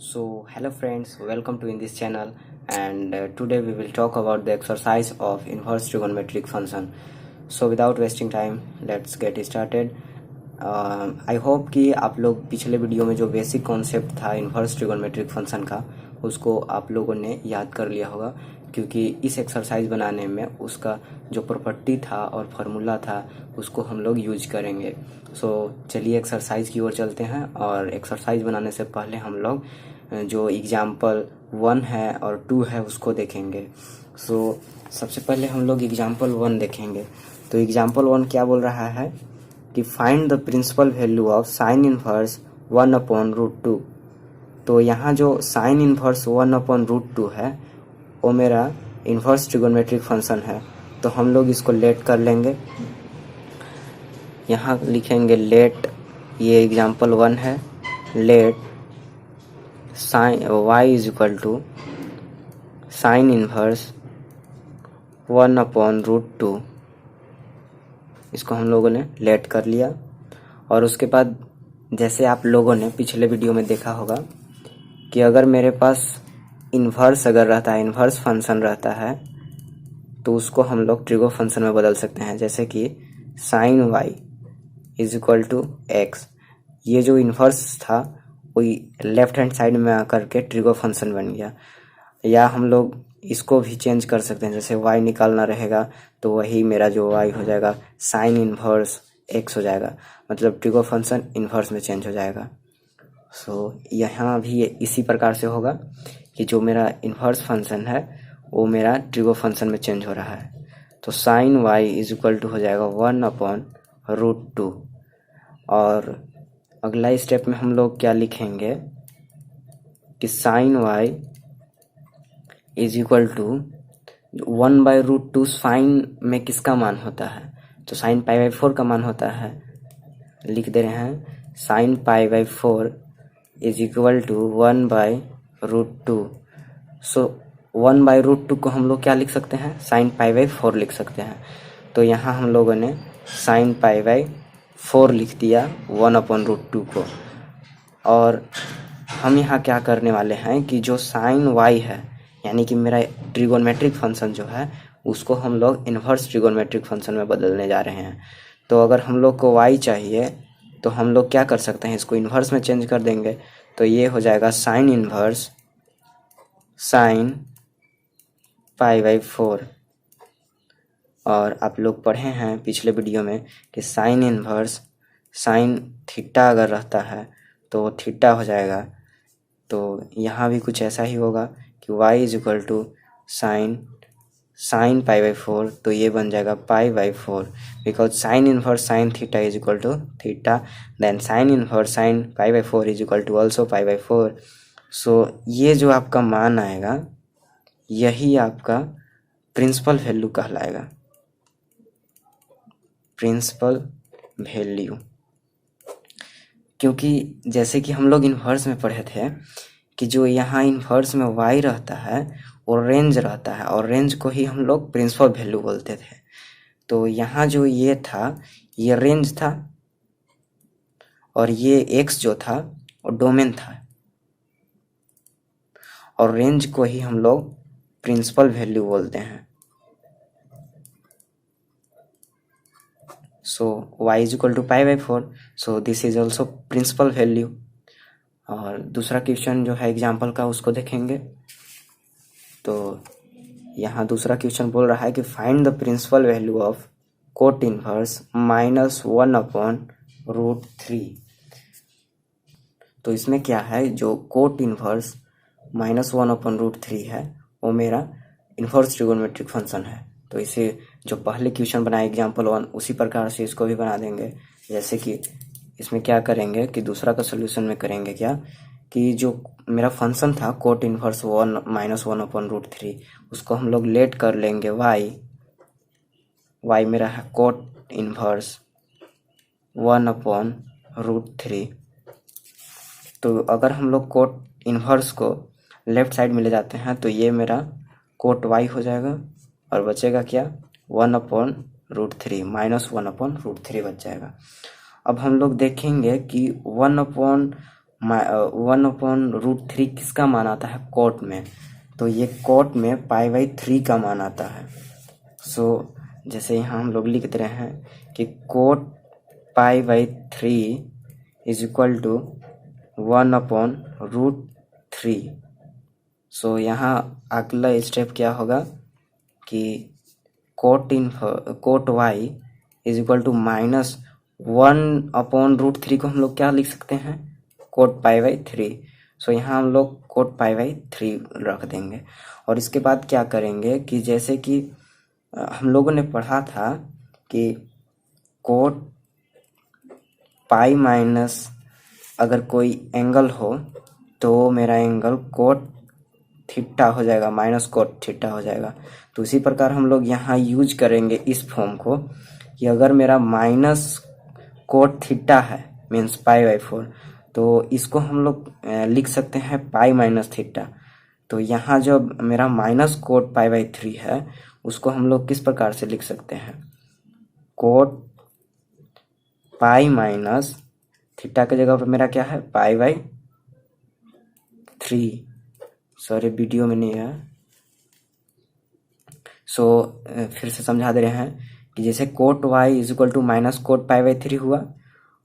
So hello friends, welcome to in this channel, and today we will talk about the exercise of inverse trigonometric function. So without wasting time, let's get started. I hope कि आप लोग पिछले video में जो basic concept था inverse trigonometric function का उसको आप लोगों ने याद कर लिया होगा, क्योंकि इस एक्सरसाइज बनाने में उसका जो प्रॉपर्टी था और फार्मूला था उसको हम लोग यूज करेंगे। सो चलिए एक्सरसाइज की ओर चलते हैं, और एक्सरसाइज बनाने से पहले हम लोग जो एग्जाम्पल 1 है और 2 है उसको देखेंगे। सो सबसे पहले हम लोग एग्जाम्पल 1 देखेंगे। तो एग्जाम्पल 1 क्या बोल रहा है कि find the principal value of sine inverse 1/√2। तो यहाँ जो साइन इनवर्स 1/√2 है वो मेरा इनवर्स ट्रिगोनमेट्रिक फंक्शन है। तो हम लोग इसको लेट कर लेंगे, यहाँ लिखेंगे लेट, ये एग्जाम्पल 1 है, let sine y is equal to sine inverse 1/√2। इसको हम लोगों ने लेट कर लिया। और उसके बाद जैसे आप लोगों ने पिछले वीडियो में देखा होगा कि अगर मेरे पास इन्वर्स अगर रहता है, इन्वर्स फंक्शन रहता है, तो उसको हम लोग ट्रिगो फंक्शन में बदल सकते हैं। जैसे कि sine y is equal to x, ये जो इन्वर्स था वही लेफ्ट हैंड साइड में आकर के ट्रिगो फंक्शन बन गया। या हम लोग इसको भी चेंज कर सकते हैं, जैसे y निकालना रहेगा तो वही मेरा जो y हो जाएगा साइन इनवर्स x हो जाएगा, मतलब ट्रिगो फंक्शन इन्वर्स में चेंज हो जाएगा। सो यहाँ भी इसी प्रकार से होगा कि जो मेरा इन्वर्स फंक्शन है वो मेरा ट्रिगो फंक्शन में चेंज हो रहा है। तो sine y is equal to हो जाएगा 1/√2। और अगला स्टेप में हम लोग क्या लिखेंगे कि sine y is equal to 1/√2 sine में किसका मान होता है, तो साइन π/4 का मान होता है। लिख दे रहे हैं साइन π/4 इज इक्वल टू 1/√2। सो 1/√2 को हम लोग क्या लिख सकते हैं, साइन π/4 लिख सकते हैं। तो यहाँ हम लोगों ने साइन π/4 लिख दिया 1/√2 को। और हम यहाँ क्या करने वाले हैं कि जो साइन y है, यानी कि मेरा ट्रिगोनमेट्रिक फंक्शन जो है उसको हम लोग इन्वर्स ट्रिगोनमेट्रिक फंक्शन में बदलने जा रहे हैं। तो अगर हम लोग को y चाहिए तो हम लोग क्या कर सकते हैं, इसको इन्वर्स में चेंज कर देंगे। तो ये हो जाएगा साइन इन्वर्स साइन π/4। और आप लोग पढ़े हैं पिछले वीडियो में कि साइन इन्वर्स साइन थीटा अगर रहता है तो वो थीटा हो जाएगा। तो यहाँ भी कुछ ऐसा ही होगा कि y is equal to sine π/4, तो ये बन जाएगा π/4, because sine inverse sine theta is equal to theta, then sine inverse sine π/4 is equal to also π/4। So ये जो आपका मान आएगा यही आपका प्रिंसिपल वैल्यू कहलाएगा, प्रिंसिपल वैल्यू। क्योंकि जैसे कि हम लोग इन्वर्स में पढ़े थे कि जो यहाँ इन्वर्स में y रहता है वो रेंज रहता है, और रेंज को ही हम लोग प्रिंसिपल वैल्यू बोलते थे। तो यहाँ जो ये था ये रेंज था, और ये x जो था वो डोमेन था, और रेंज को ही हम लोग प्रिंसिपल वैल्यू बोलते हैं। So y is equal to π/4, so this is also principal value. और दूसरा क्वेश्चन जो है एग्जाम्पल का उसको देखेंगे। तो यहाँ दूसरा क्वेश्चन बोल रहा है कि find the principal value of cot inverse -1/√3। तो इसमें क्या है, जो कोट इनवर्स -1/√3 है वो मेरा इनवर्स ट्रिगोनमेट्रिक फंक्शन है। तो इसे जो पहले क्वेश्चन बनाए एग्जाम्पल 1 उसी प्रकार से इसको भी बना देंगे। जैसे कि इसमें क्या करेंगे कि दूसरा का सोल्यूशन में करेंगे क्या कि जो मेरा फंक्शन था कोट इनवर्स -1/√3 उसको हम लोग लेट कर लेंगे y मेरा है कोट इनवर्स 1/√3। तो अगर हम लोग कोट इनवर्स को लेफ्ट साइड में ले जाते हैं तो ये मेरा कोट y हो जाएगा, और बचेगा क्या 1/√3 -1/√3 बच जाएगा। अब हम लोग देखेंगे कि 1/ 1/√3 किसका मान आता है? कोट में। तो ये कोट में पाई/3 का मान आता है। सो जैसे यहाँ हम लोग लिख रहे हैं कि कोट पाई/3 इज इक्वल टू 1/√3। सो यहाँ अगला स्टेप क्या होगा कि cot y is equal to -1/√3 को हम लोग क्या लिख सकते हैं? कोट पाई/3। सो यहाँ हम लोग कोट पाई/3 रख देंगे। और इसके बाद क्या करेंगे कि जैसे कि हम लोगों ने पढ़ा था कि कोट पाई माइनस अगर कोई एंगल हो तो मेरा एंगल कोट थीटा हो जाएगा, माइनस कोट थीटा हो जाएगा। तो उसी प्रकार हम लोग यहाँ यूज करेंगे इस फॉर्म को कि अगर मेरा माइनस कोट थीटा है मीन्स पाई/4, तो इसको हम लोग लिख सकते हैं पाई माइनस थीटा। तो यहाँ जो मेरा माइनस कोट पाई/3 है उसको हम लोग किस प्रकार से लिख सकते हैं? कोट पाई माइनस थीटा की जगह पर मेरा क्या है? पाई/3। सॉरी वीडियो में नहीं है। सो फिर से समझा दे रहे हैं कि जैसे cot y is equal to minus cot पाई/3 हुआ,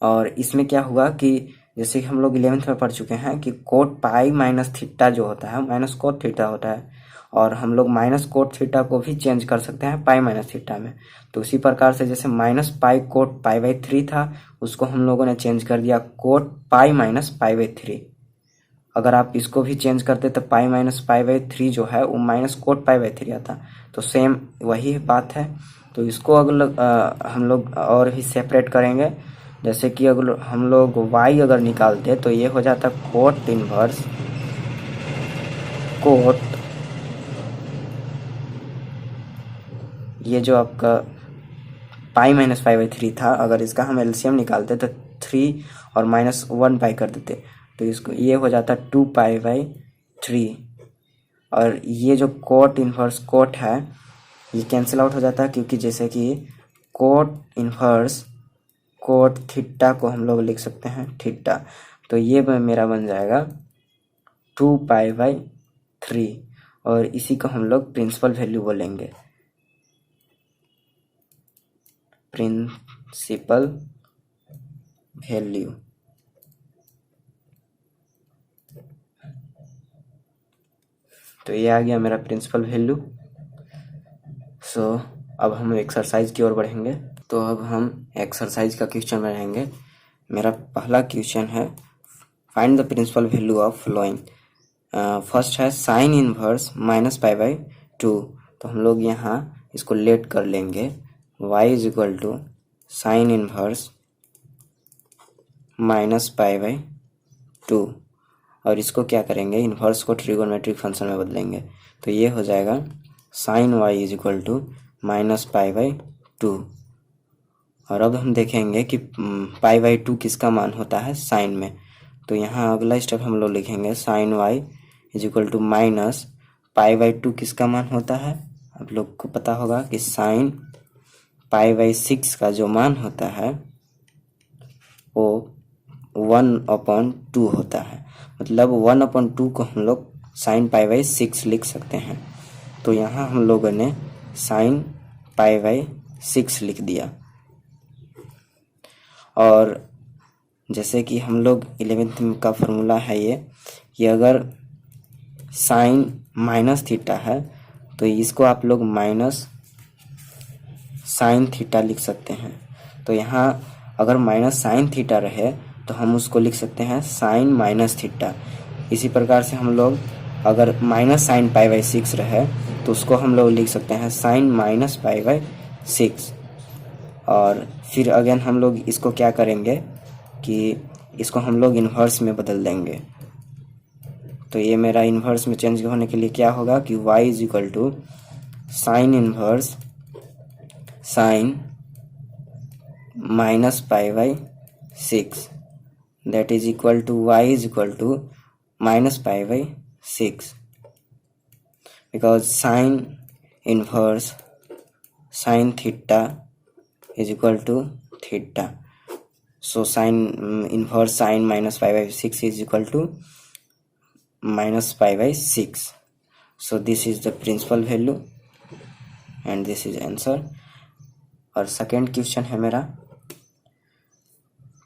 और इसमें क्या हुआ कि जैसे हम लोग 11th में पढ़ चुके हैं कि कोट पाई माइनस थीटा जो होता है माइनस कोट थीटा होता है, और हम लोग माइनस कोट थीटा को भी चेंज कर सकते हैं पाई माइनस थीटा में। तो उसी प्रकार से जैसे माइनस पाई कोट पाई/3 था उसको हम लोगों ने चेंज कर दिया कोट पाई माइनस पाई/3। अगर आप इसको भी चेंज करते तो पाई माइनस पाई/3 जो है वो माइनस कोट पाई/3 आता। तो सेम वही बात है। तो इसको अगर हम लोग और भी सेपरेट करेंगे, जैसे कि अगर हम लोग y अगर निकालते तो ये हो जाता कोट इनवर्स कोट, ये जो आपका पाई माइनस पाई/3 था अगर इसका हम एलसीएम निकालते तो 3 और -1 पाई कर देते तो इसको ये हो जाता 2 पाई/3। और ये जो कोट इनवर्स कोट है ये कैंसिल आउट हो जाता है, क्योंकि जैसे कि कोट इनवर्स कोट थीटा को हम लोग लिख सकते हैं थीटा। तो ये मेरा बन जाएगा 2 पाई/3, और इसी को हम लोग प्रिंसिपल वैल्यू बोलेंगे। Principal value. तो ये आ गया मेरा प्रिंसिपल वैल्यू। सो अब हम एक्सरसाइज की ओर बढ़ेंगे। तो अब हम एक्सरसाइज का क्वेश्चन बनाएंगे। मेरा पहला क्वेश्चन है find the principal value of following. First है साइन इनवर्स -पाई/2। तो हम लोग यहाँ इसको लेट कर लेंगे y is equal to sine inverse -पाई/2, और इसको क्या करेंगे? इन्वर्स को ट्रिगोनोमेट्रिक फंक्शन में बदलेंगे। तो ये हो जाएगा sine y is equal to -पाई/2। और अब हम देखेंगे कि पाई/2 किसका मान होता है साइन में। तो यहाँ अगला स्टेप हम लोग लिखेंगे sine y is equal to -पाई/2 किसका मान होता है? आप लोग को पता होगा कि साइन पाई/6 का जो मान होता है वो 1/2 होता है। मतलब 1/2 को हम लोग साइन पाई/6 लिख सकते हैं। तो यहाँ हम लोगों ने साइन पाई/6 लिख दिया। और जैसे कि हम लोग 11th का फॉर्मूला है ये कि अगर साइन माइनस थीटा है तो इसको आप लोग माइनस साइन थीटा लिख सकते हैं। तो यहाँ अगर माइनस साइन थीटा रहे तो हम उसको लिख सकते हैं साइन माइनस थीटा। इसी प्रकार से हम लोग अगर माइनस साइन पाई/6 रहे तो उसको हम लोग लिख सकते हैं साइन माइनस पाई/6। और फिर अगेन हम लोग इसको क्या करेंगे कि इसको हम लोग इन्वर्स में बदल देंगे। तो ये मेरा इन्वर्स में चेंज होने के लिए क्या होगा कि y is equal to sine inverse sine -पाई/6, that is equal to y is equal to -पाई/6, because sine inverse sine theta is equal to theta. So sin inverse sin minus pi by 6 is equal to minus pi by 6. So this is the principal value and this is answer. और second question है मेरा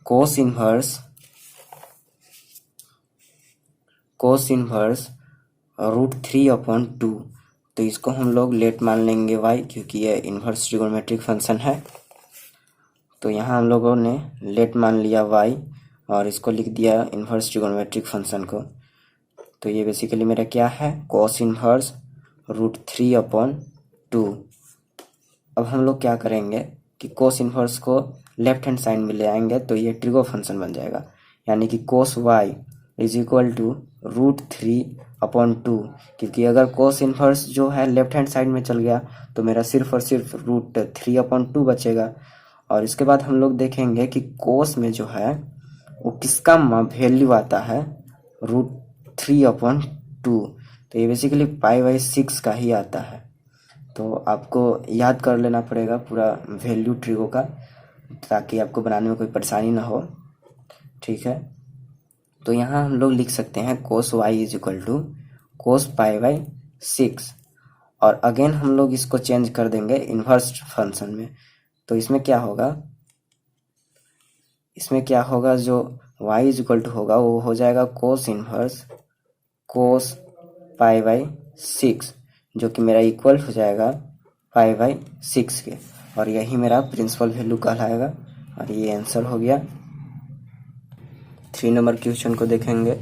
cos inverse √3/2। तो इसको हम लोग late मान लेंगे y, क्योंकि ये इनवर्स ट्रिगोनोमेट्रिक फंक्शन है। तो यहाँ हम लोगों ने लेट मान लिया y और इसको लिख दिया इनवर्स ट्रिगोनोमेट्रिक फंक्शन को। तो ये बेसिकली मेरा क्या है, cos इनवर्स √3/2। अब हम लोग क्या करेंगे कि cos इनवर्स को लेफ्ट हैंड साइड में ले आएंगे तो ये ट्रिगो फंक्शन बन जाएगा, यानी कि cos y is equal to √3/2। क्योंकि अगर cos इनवर्स जो है लेफ्ट हैंड साइड में चल गया तो मेरा सिर्फ और सिर्फ √3/2 बचेगा। और इसके बाद हम लोग देखेंगे कि cos में जो है वो किसका वैल्यू आता है, √3/2। तो ये बेसिकली π/6 का ही आता है। तो आपको याद कर लेना पड़ेगा पूरा वैल्यू ट्रिगो का, ताकि आपको बनाने में कोई परेशानी ना हो। ठीक है, तो यहाँ हम लोग लिख सकते हैं cos y is equal to cos π/6। और अगेन हम लोग इसको चेंज कर देंगे इन्वर्स फंक्शन में। तो इसमें क्या होगा, जो y इज इक्वल टू होगा वो हो जाएगा cos इनवर्स cos π/6, जो कि मेरा इक्वल हो जाएगा π/6 के। और यही मेरा प्रिंसिपल वैल्यू कहलाएगा और ये आंसर हो गया। 3 नंबर क्वेश्चन को देखेंगे,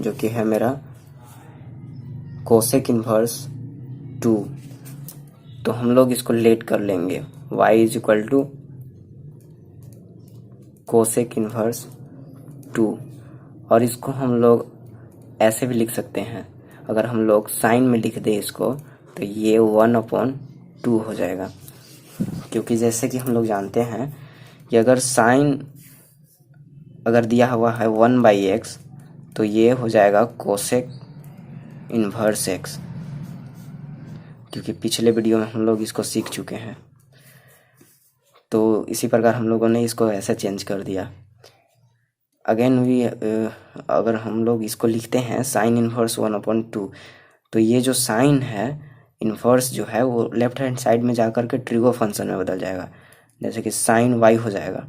जो कि है मेरा कोसेक इनवर्स 2। तो हम लोग इसको लेट कर लेंगे, y is equal to cosec inverse 2। और इसको हम लोग ऐसे भी लिख सकते हैं, अगर हम लोग साइन में लिख दें इसको तो ये 1/2 हो जाएगा। क्योंकि जैसे कि हम लोग जानते हैं कि अगर साइन अगर दिया हुआ है 1/x तो ये हो जाएगा कोसेक इनवर्स x, क्योंकि पिछले वीडियो में हम लोग इसको सीख चुके हैं। तो इसी प्रकार हम लोगों ने इसको ऐसे चेंज कर दिया। अगेन भी अगर हम लोग इसको लिखते हैं साइन इनवर्स 1/2, तो ये जो साइन है इनवर्स जो है वो लेफ्ट हैंड साइड में जाकर के ट्रिगो फंक्शन में बदल जाएगा, जैसे कि साइन y हो जाएगा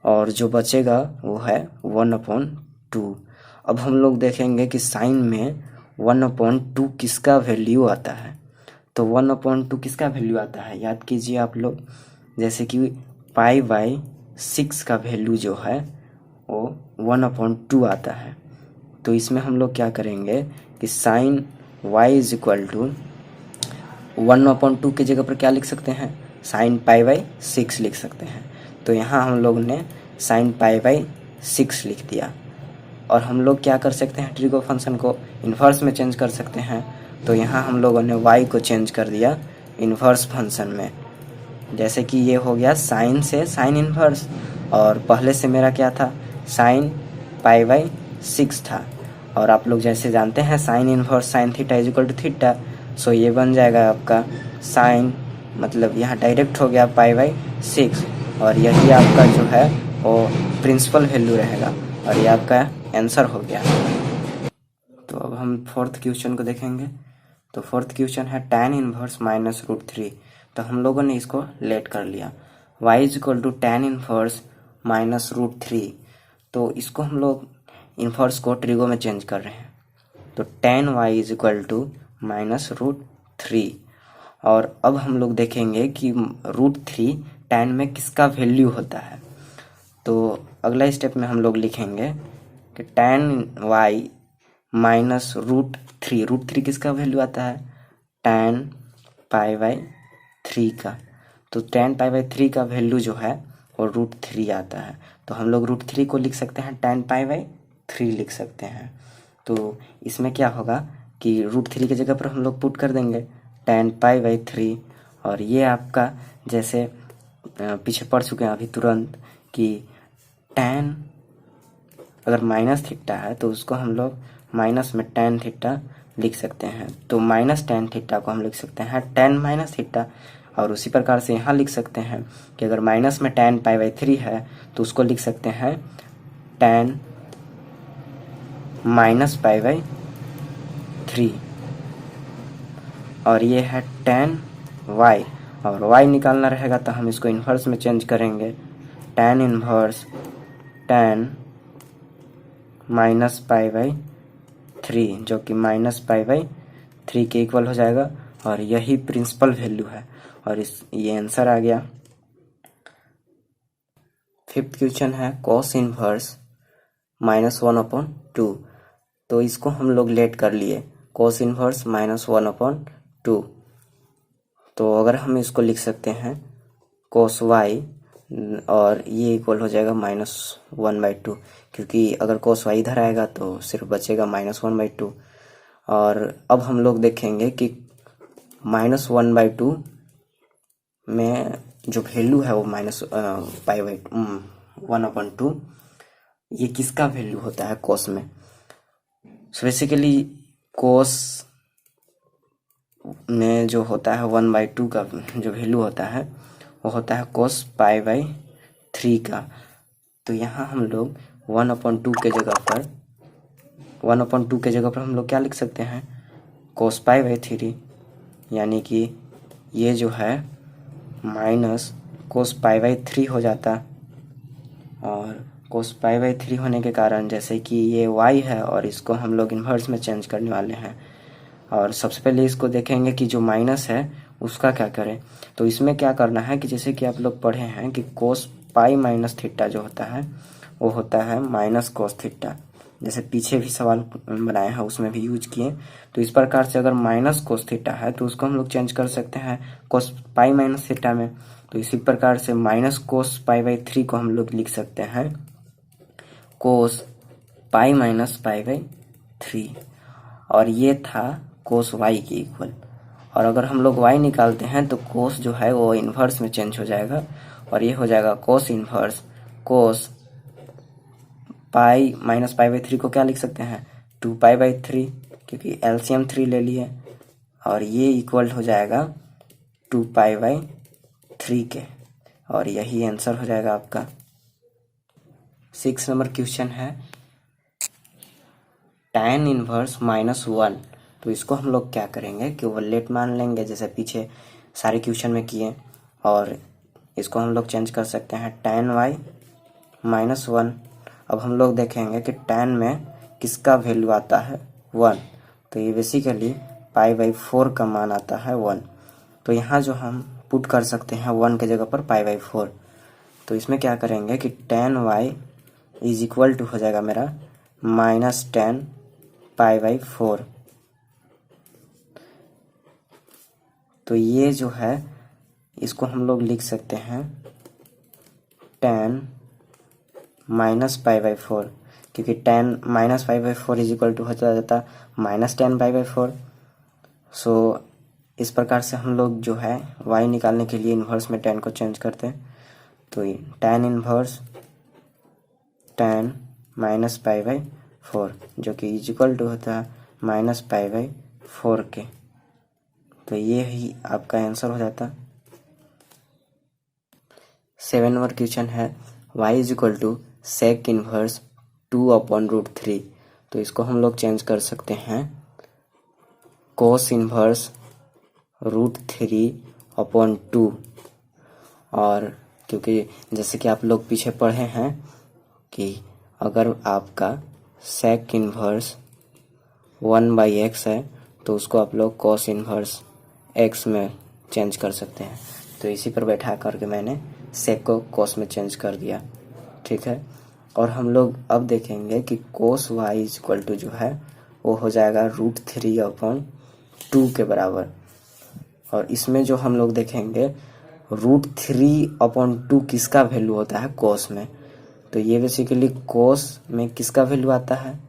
और जो बचेगा वो है 1/2। अब हम लोग देखेंगे कि साइन में 1/2 किसका वैल्यू आता है। तो 1/2 किसका वैल्यू आता है, याद कीजिए आप लोग, जैसे कि π/6 का वैल्यू जो है वो 1/2 आता है। तो इसमें हम लोग क्या करेंगे कि sine y is equal to 1/2 की जगह पर क्या लिख सकते हैं, साइन π/6 लिख सकते हैं। तो यहाँ हम लोग ने साइन π/6 लिख दिया। और हम लोग क्या कर सकते हैं, ट्रिगो फंक्शन को इन्वर्स में चेंज कर सकते हैं। तो यहाँ हम लोगों ने y को चेंज कर दिया इन्वर्स फंक्शन में, जैसे कि ये हो गया साइन से साइन इन्वर्स, और पहले से मेरा क्या था, साइन π/6 था। और आप लोग जैसे जानते हैं sine inverse sine theta is equal to theta. So ये बन जाएगा आपका साइन, मतलब यहाँ डायरेक्ट हो गया π/6, और यही आपका जो है वो प्रिंसिपल वैल्यू रहेगा और ये आपका आंसर हो गया। तो अब हम फोर्थ क्वेश्चन को देखेंगे। तो फोर्थ क्वेश्चन है tan इनवर्स -√3। तो हम लोगों ने इसको लेट कर लिया, y is equal to tan inverse -√3। तो इसको हम लोग इनवर्स को ट्रिगो में चेंज कर रहे हैं। तो tan y is equal to -√3। और अब हम लोग देखेंगे कि √3 tan में किसका वैल्यू होता है। तो अगला स्टेप में हम लोग लिखेंगे कि tan y -√3, √3 किसका वैल्यू आता है, tan π/3 का। तो tan π/3 का वैल्यू जो है वो √3 आता है। तो हम लोग √3 को लिख सकते हैं tan π/3 लिख सकते हैं। तो इसमें क्या होगा कि √3 की जगह पर हम लोग पुट कर देंगे tan π/3। और ये आपका जैसे पीछे पढ़ चुके हैं अभी तुरंत कि tan अगर माइनस थीटा है तो उसको हम लोग माइनस में tan थीटा लिख सकते हैं। तो माइनस tan थीटा को हम लिख सकते हैं tan माइनस थीटा, और उसी प्रकार से यहाँ लिख सकते हैं कि अगर माइनस में tan π/3 है तो उसको लिख सकते हैं tan -π/3, और ये है tan y, और y निकालना रहेगा तो हम इसको इन्वर्स में चेंज करेंगे, tan इन्वर्स tan -π/3 जो कि -π/3 के इक्वल हो जाएगा, और यही प्रिंसिपल वैल्यू है, और ये आंसर आ गया। फिफ्थ क्वेश्चन है cos इनवर्स -1/2, तो इसको हम लोग लेट कर लिए cos इनवर्स -1/2, तो अगर हम इसको लिख सकते हैं cos y, और ये इक्वल हो जाएगा -1/2, क्योंकि अगर cos y इधर आएगा तो सिर्फ बचेगा -1/2। और अब हम लोग देखेंगे कि -1/2 में जो वैल्यू है वो -π/1/2, ये किसका वैल्यू होता है cos में। सो बेसिकली cos में जो होता है 1/2 का जो वैल्यू होता है वो होता है cos π/3 का। तो यहाँ हम लोग 1/2 के जगह पर हम लोग क्या लिख सकते हैं, cos π/3, यानी कि ये जो है माइनस cos π/3 हो जाता, और cos π/3 होने के कारण जैसे कि ये y है और इसको हम लोग इन्वर्स में चेंज करने वाले हैं, और सबसे पहले इसको देखेंगे कि जो माइनस है उसका क्या करें। तो इसमें क्या करना है कि जैसे कि आप लोग पढ़े हैं कि cos π-θ जो होता है वो होता है -cos θ, जैसे पीछे भी सवाल बनाए हैं उसमें भी यूज किए। तो इस प्रकार से अगर -cos θ है तो उसको हम लोग चेंज कर सकते हैं cos π-θ में। तो इसी प्रकार से -cos π/3 को हम लोग लिख सकते हैं cos π-π/3, और ये था cos y के इक्वल। और अगर हम लोग y निकालते हैं तो cos जो है वो इन्वर्स में चेंज हो जाएगा, और ये हो जाएगा cos इन्वर्स cos π-π/3 को क्या लिख सकते हैं 2π/3, क्योंकि एलसीएम 3 ले लिए, और ये इक्वल हो जाएगा 2π/3 के, और यही आंसर हो जाएगा आपका। 6 नंबर क्वेश्चन है tan इनवर्स -1, तो इसको हम लोग क्या करेंगे कि ओवरलेट मान लेंगे जैसे पीछे सारे क्वेश्चन में किए, और इसको हम लोग चेंज कर सकते हैं tan y -1। अब हम लोग देखेंगे कि tan में किसका वैल्यू आता है 1, तो ये बेसिकली π/4 का मान आता है 1, तो यहाँ जो हम पुट कर सकते हैं 1 के जगह पर π/4। तो इसमें क्या करेंगे कि tan y is equal to हो जाएगा मेरा -tan π/4। तो ये जो है इसको हम लोग लिख सकते हैं tan -π/4, क्योंकि tan -π/4 इज इक्वल टू हो जाता -tan π/4। सो इस प्रकार से हम लोग जो है y निकालने के लिए इन्वर्स में tan को चेंज करते हैं, तो ये tan इन्वर्स tan -π/4 जो कि इज इक्वल टू होता है -π/4 के, तो ये ही आपका आंसर हो जाता। 7 नंबर क्वेश्चन है y is equal to sec inverse 2/√3, तो इसको हम लोग चेंज कर सकते हैं cos इनवर्स √3/2, और क्योंकि जैसे कि आप लोग पीछे पढ़े हैं कि अगर आपका sec इनवर्स 1/x है तो उसको आप लोग cos इनवर्स x में चेंज कर सकते हैं, तो इसी पर बैठा करके मैंने sec को cos में चेंज कर दिया, ठीक है। और हम लोग अब देखेंगे कि cos y is equal to जो है वो हो जाएगा √3/2 के बराबर, और इसमें जो हम लोग देखेंगे √3/2 किसका वैल्यू होता है cos में, तो ये बेसिकली cos में किसका वैल्यू आता है,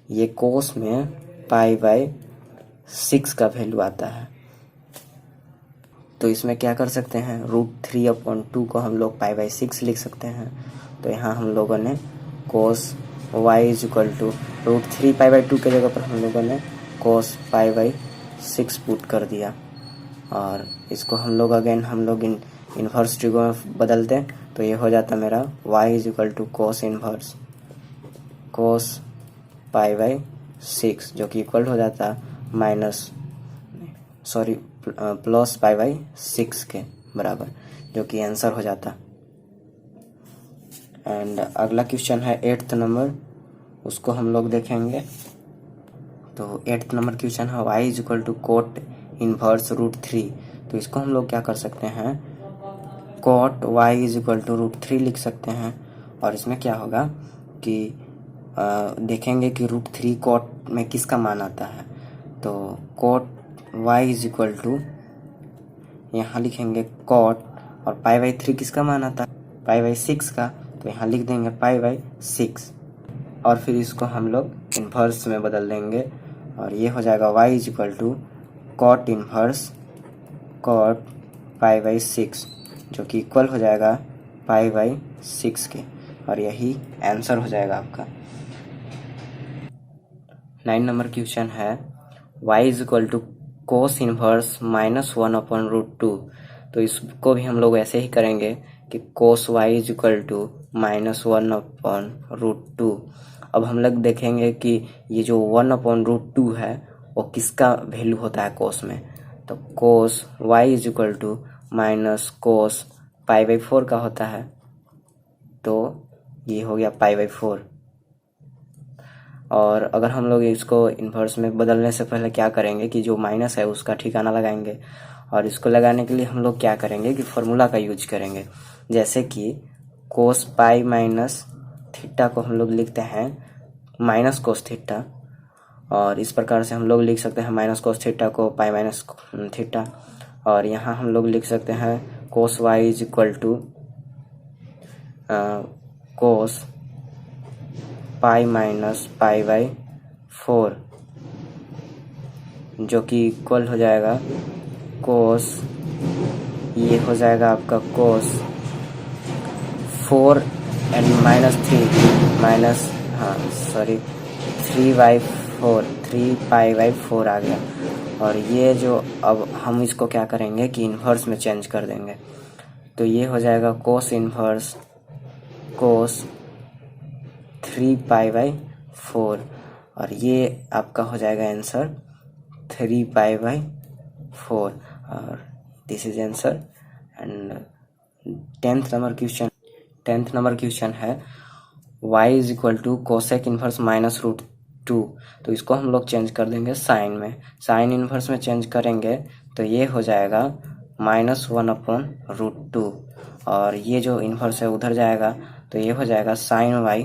ये cos में π/6 का वैल्यू आता है। तो इसमें क्या कर सकते हैं √3/2 को हम लोग π/6 लिख सकते हैं, तो यहाँ हम लोगों ने cos y is equal to √3π/2 के जगह पर हम लोगों ने cos π/6 पुट कर दिया, और इसको हम लोग अगेन इन्वर्स ट्रिगो में बदलते हैं तो ये हो जाता मेरा y is equal to cos inverse cos pi by 6 जो कि इक्वल हो जाता प्लस पाई बाई 6 के बराबर, जो कि आंसर हो जाता। एंड अगला क्वेश्चन है 8th नंबर, उसको हम लोग देखेंगे। तो 8th नंबर क्वेश्चन है y is equal to cot inverse root 3। तो इसको हम लोग क्या कर सकते हैं, cot y is equal to root 3 लिख सकते हैं। और इसमें क्या होगा कि देखेंगे कि रूट 3 कोट में किसका मान आता है। तो cot y is equal to यहाँ लिखेंगे कोट और पाई बाई 3 किसका मान आता है, पाई बाई 6 का, तो यहाँ लिख देंगे पाई बाई 6 और फिर इसको हम लोग इन्वर्स में बदल देंगे और ये हो जाएगा y is equal to cot inverse cot pi by 6 जो कि इक्वल हो जाएगा पाई बाई 6 के, और यही आंसर हो जाएगा आपका। 9 नंबर क्वेश्चन है y is equal to cos inverse -1 upon root 2। तो इसको भी हम लोग ऐसे ही करेंगे कि cos y is equal to -1 upon root 2। अब हम लोग देखेंगे कि ये जो 1 अपॉन रूट 2 है वो किसका वैल्यू होता है कोस में। तो cos y is equal to minus cos pi by 4 का होता है, तो ये हो गया पाई बाई 4। और अगर हम लोग इसको इन्वर्स में बदलने से पहले क्या करेंगे कि जो माइनस है उसका ठिकाना लगाएंगे, और इसको लगाने के लिए हम लोग क्या करेंगे कि फॉर्मूला का यूज करेंगे। जैसे कि कोस पाई माइनस थीटा को हम लोग लिखते हैं माइनस कोस थीटा, और इस प्रकार से हम लोग लिख सकते हैं माइनस कोस थीटा को पाई माइनस थीटा। और यहाँ हम लोग लिख सकते हैं cos y is equal to cos pi minus pi by 4 जो कि इक्वल हो जाएगा कोस, ये हो जाएगा आपका कोस 4 and minus 3 by 4 3 pi by 4 आ गया। और ये जो अब हम इसको क्या करेंगे कि इन्वर्स में चेंज कर देंगे, तो ये हो जाएगा कोस इन्वर्स कोस 3 पाई बाई 4, और ये आपका हो जाएगा आंसर 3 पाई बाई 4, और this is answer. And 10th नंबर क्वेश्चन है y is equal to cosec inverse minus root 2। तो इसको हम लोग चेंज कर देंगे साइन में, साइन इन्वर्स में चेंज करेंगे तो ये हो जाएगा -1 अपॉन रूट 2, और ये जो इन्वर्स है उधर जाएगा तो ये हो जाएगा sine y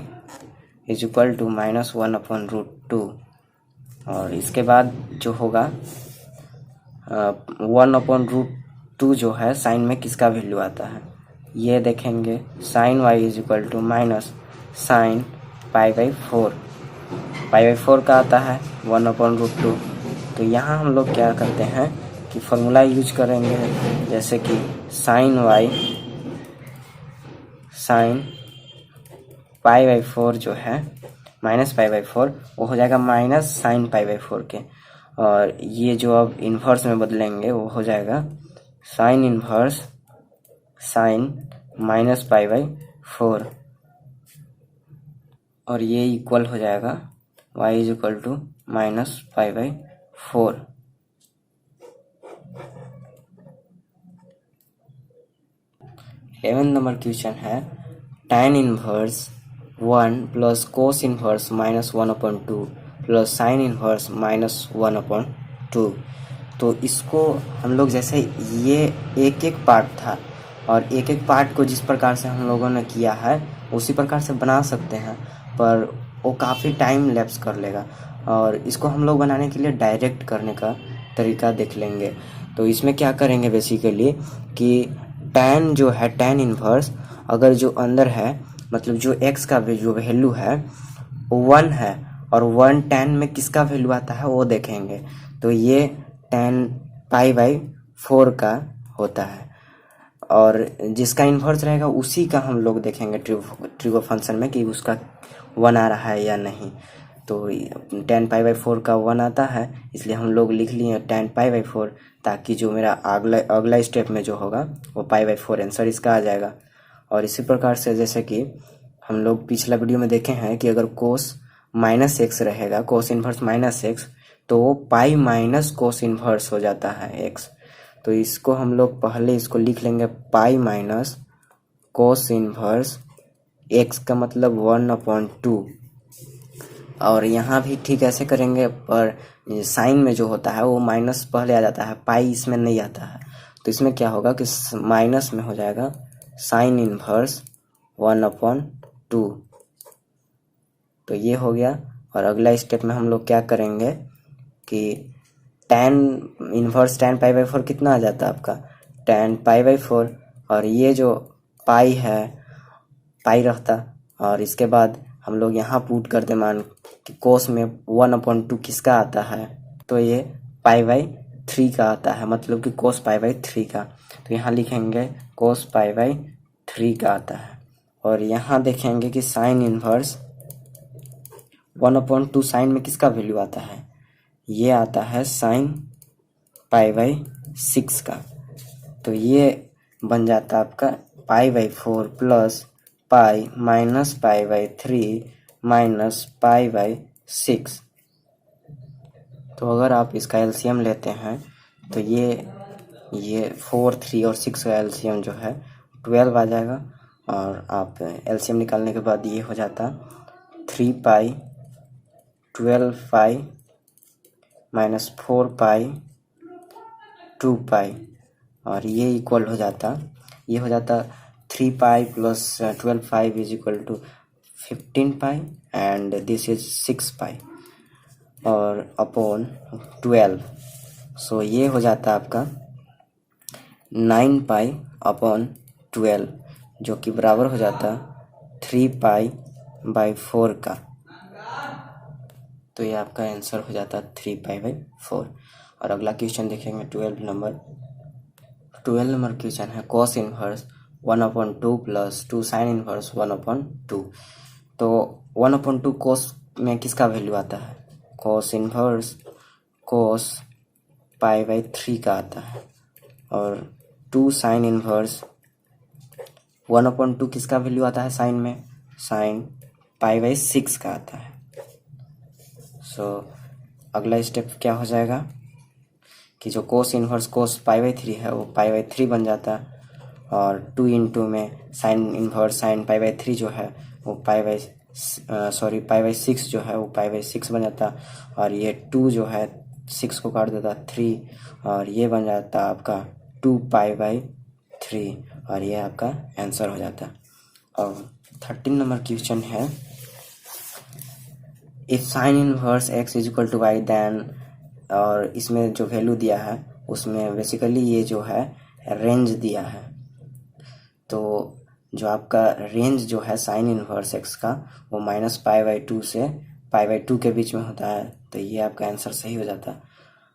is equal to -1 upon root 2। और इसके बाद जो होगा 1 अपॉन रूट 2 जो है साइन में किसका वैल्यू आता है, ये देखेंगे sine y is equal to minus sine pi by 4 का आता है 1 अपॉन रूट 2। तो यहाँ हम लोग क्या करते हैं कि फॉर्मूला यूज करेंगे, जैसे कि sine y sine pi by 4 जो है माइनस पाई बाई 4 वो हो जाएगा माइनस साइन पाई बाई 4 के, और ये जो अब इन्वर्स में बदलेंगे वो हो जाएगा sine inverse sine minus pi by 4, और ये इक्वल हो जाएगा y is equal to minus pi by 4। Eleven नंबर क्वेश्चन है tan inverse 1 plus cos inverse -1 upon 2 plus sine inverse -1 upon 2। तो इसको हम लोग जैसे ये एक एक पार्ट था और एक एक पार्ट को जिस प्रकार से हम लोगों ने किया है उसी प्रकार से बना सकते हैं, पर वो काफ़ी टाइम लैप्स कर लेगा, और इसको हम लोग बनाने के लिए डायरेक्ट करने का तरीका देख लेंगे। तो इसमें क्या करेंगे बेसिकली कि tan जो है tan इनवर्स अगर जो अंदर है मतलब जो x का जो वैल्यू है वो 1 है और 1 tan में किसका वैल्यू आता है वो देखेंगे, तो ये tan पाई बाई 4 का होता है, और जिसका इन्वर्स रहेगा उसी का हम लोग देखेंगे ट्रिगो फंक्शन में कि उसका 1 आ रहा है या नहीं। तो tan पाई बाई 4 का 1 आता है, इसलिए हम लोग लिख लिए tan पाई बाई 4 ताकि जो मेरा अगला अगला स्टेप में जो होगा वो पाई/4 आंसर इसका आ जाएगा। और इसी प्रकार से जैसे कि हम लोग पिछला वीडियो में देखे हैं कि अगर कोस -x रहेगा, कोस इन्वर्स -x, तो वो पाई माइनस कोस इन्वर्स हो जाता है x। तो इसको हम लोग पहले इसको लिख लेंगे pi minus cos inverse x का मतलब 1/2। और यहाँ भी ठीक ऐसे करेंगे, पर साइन में जो होता है वो माइनस पहले आ जाता है, पाई इसमें नहीं आता है। तो इसमें क्या होगा कि माइनस में हो जाएगा साइन इन्वर्स 1/2। तो ये हो गया। और अगला स्टेप में हम लोग क्या करेंगे कि tan इन्वर्स tan पाई/4 कितना आ जाता है आपका, tan पाई/4। और ये जो पाई है, पाई रहता, और इसके बाद हम लोग यहाँ पुट करते मान कि कोस में 1/2 किसका आता है, तो ये पाई/3 का आता है, मतलब कि कोस पाई/3 का। तो यहाँ लिखेंगे कोस पाई/3 का आता है। और यहाँ देखेंगे कि साइन इन्वर्स 1/2 साइन में किसका वैल्यू आता है, ये आता है साइन पाई/6 का। तो ये बन जाता आपका पाई/4 प्लस पाई माइनस पाई/3 माइनस पाई/6। तो अगर आप इसका एलसीएम लेते हैं तो ये 4, 3 और 6 का एलसीएम जो है 12 आ जाएगा। और आप एलसीएम निकालने के बाद ये हो जाता 3 पाई 12 पाई माइनस 4 पाई 2 पाई, और ये इक्वल हो जाता, ये हो जाता 3 pi plus 12 pi is equal to 15 pi and this is 6 pi और अपॉन 12। सो ये हो जाता आपका 9 पाई अपॉन 12, जो कि बराबर हो जाता 3 पाई/4 का। तो ये आपका आंसर हो जाता 3 पाई/4। और अगला क्वेश्चन देखेंगे 12 नंबर क्वेश्चन है cos inverse 1/2 plus 2 sign inverse 1/2। तो 1/2 कोस में किसका वैल्यू आता है, कॉस इन्वर्स कोस पाई/3 का आता है। और 2 साइन इन्वर्स 1/2 किसका वैल्यू आता है साइन में, साइन पाई/6 का आता है। सो अगला स्टेप क्या हो जाएगा कि जो कोस इन्वर्स कोस पाई/3 है वो पाई/3 बन जाता है। और 2 इंटू में साइन इन्वर्स साइन पाई/3 जो है वो पाई/6 जो है वो पाई/6 बन जाता। और ये 2 जो है 6 को काट देता 3, और ये बन जाता आपका 2 पाई/3, और ये आपका आंसर हो जाता। और 13 नंबर क्वेश्चन है if sine inverse x is equal to y then, और इसमें जो वैल्यू दिया है उसमें बेसिकली ये जो है रेंज दिया है। तो जो आपका रेंज जो है साइन इनवर्स x का वो -पाई/2 से पाई/2 के बीच में होता है। तो ये आपका आंसर सही हो जाता।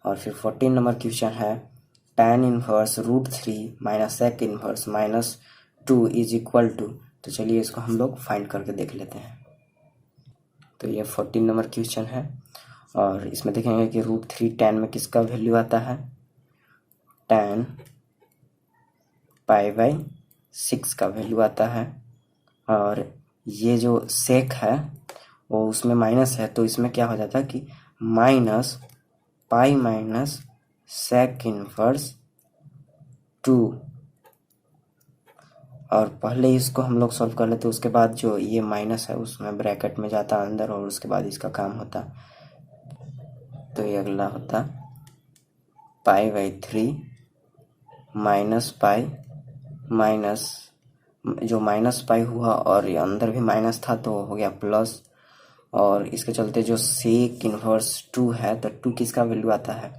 और फिर 14 नंबर क्वेश्चन है tan inverse √3 minus sec inverse -2 is equal to. तो चलिए इसको हम लोग फाइंड करके देख लेते हैं। तो ये 14 नंबर क्वेश्चन है और इसमें देखेंगे कि √3 tan में किसका वैल्यू आता है, tan पाई/6 का वैल्यू आता है। और ये जो सेक है वो उसमें माइनस है, तो इसमें क्या हो जाता है कि minus pi minus sec inverse 2। और पहले इसको हम लोग सॉल्व कर लेते, उसके बाद जो ये माइनस है उसमें ब्रैकेट में जाता अंदर और उसके बाद इसका काम होता। तो ये अगला होता पाई/3 माइनस पाई माइनस जो माइनस पाई हुआ और ये अंदर भी माइनस था तो हो गया प्लस। और इसके चलते जो सेक इनवर्स 2 है तो 2 किसका वैल्यू आता है,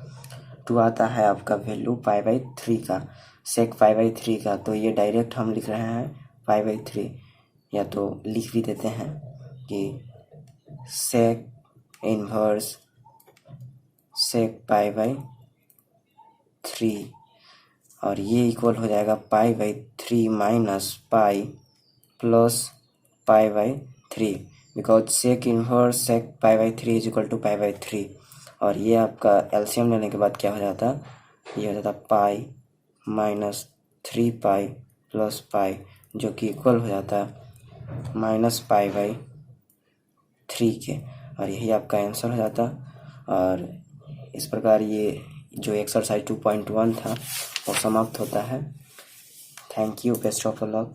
2 आता है आपका वैल्यू पाई/3 का, सेक पाई/3 का। तो ये डायरेक्ट हम लिख रहे हैं पाई/3, या तो लिख भी देते हैं कि सेक इनवर्स सेक पाई/3, और ये इक्वल हो जाएगा पाई/3 माइनस पाई प्लस पाई/3, बिकॉज सेक इनवर्स सेक पाई/3 इज इक्वल टू पाई/3। और ये आपका एलसीएम लेने के बाद क्या हो जाता, ये हो जाता pi minus 3 pi plus pi, जो कि इक्वल हो जाता है -पाई/3 के, और यही आपका आंसर हो जाता। और इस प्रकार ये जो एक्सरसाइज 2.1 था वो समाप्त होता है। Thank you, best of luck.